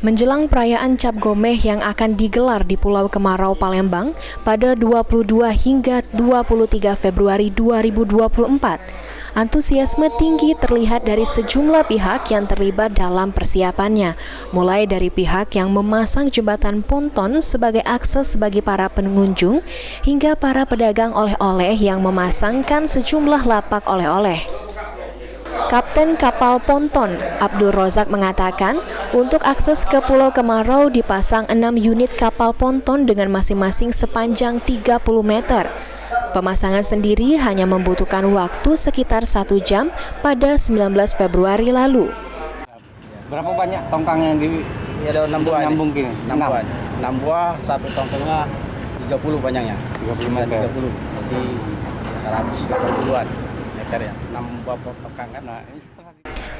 Menjelang perayaan Cap Gomeh yang akan digelar di Pulau Kemarau, Palembang pada 22 hingga 23 Februari 2024, antusiasme tinggi terlihat dari sejumlah pihak yang terlibat dalam persiapannya, mulai dari pihak yang memasang jembatan ponton sebagai akses bagi para pengunjung, hingga para pedagang oleh-oleh yang memasangkan sejumlah lapak oleh-oleh. Kapten kapal ponton Abdul Rozak mengatakan, untuk akses ke Pulau Kemarau dipasang 6 unit kapal ponton dengan masing-masing sepanjang 30 meter. Pemasangan sendiri hanya membutuhkan waktu sekitar 1 jam pada 19 Februari lalu. Berapa banyak tongkang yang ada 6 buah nyambung gini? 6 buah, satu tongkangnya 30 panjangnya. 30 meter. 30, berarti 180-an meter ya. 6 buah tongkang kan.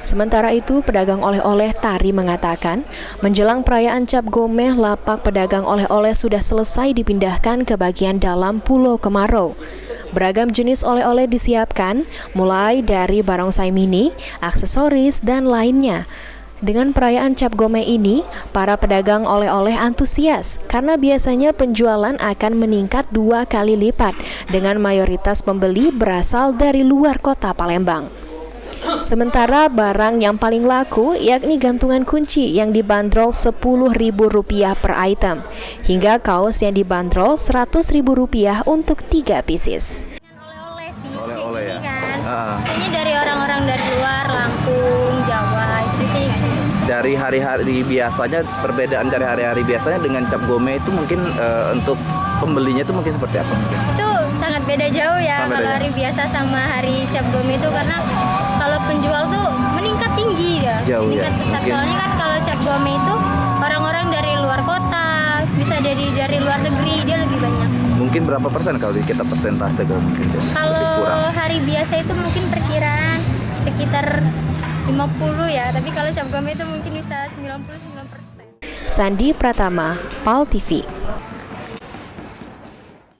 Sementara itu, pedagang oleh-oleh Tari mengatakan, menjelang perayaan Cap Gomeh, lapak pedagang oleh-oleh sudah selesai dipindahkan ke bagian dalam Pulau Kemarau. Beragam jenis oleh-oleh disiapkan, mulai dari barongsai mini, aksesoris, dan lainnya. Dengan perayaan Cap Gomeh ini, para pedagang oleh-oleh antusias karena biasanya penjualan akan meningkat 2 kali lipat dengan mayoritas pembeli berasal dari luar kota Palembang. Sementara barang yang paling laku yakni gantungan kunci yang dibanderol Rp10.000 per item, hingga kaos yang dibanderol Rp100.000 untuk 3 pieces. Oleh-oleh sih, Oleh-oleh ya? kan. Kayaknya dari orang-orang dari luar, Lampung, Jawa, itu sih. Dari hari-hari biasanya, perbedaan dari hari-hari biasanya dengan Cap Gomeh itu mungkin untuk pembelinya itu mungkin seperti apa? Itu sangat beda jauh ya kalau hari biasa sama hari Cap Gomeh itu, karena kalau penjual tuh meningkat tinggi ya. Jauh meningkat ya, pesat. mungkin. Soalnya kan kalau Cap Gomeh itu orang-orang dari luar kota, bisa dari luar negeri, dia lebih banyak. Mungkin berapa persen kalau kita persentase kalau mungkin? Kalau hari biasa itu mungkin perkiraan sekitar 50 ya, tapi kalau Cap Gomeh itu mungkin bisa 99%. Sandi Pratama, PAL TV.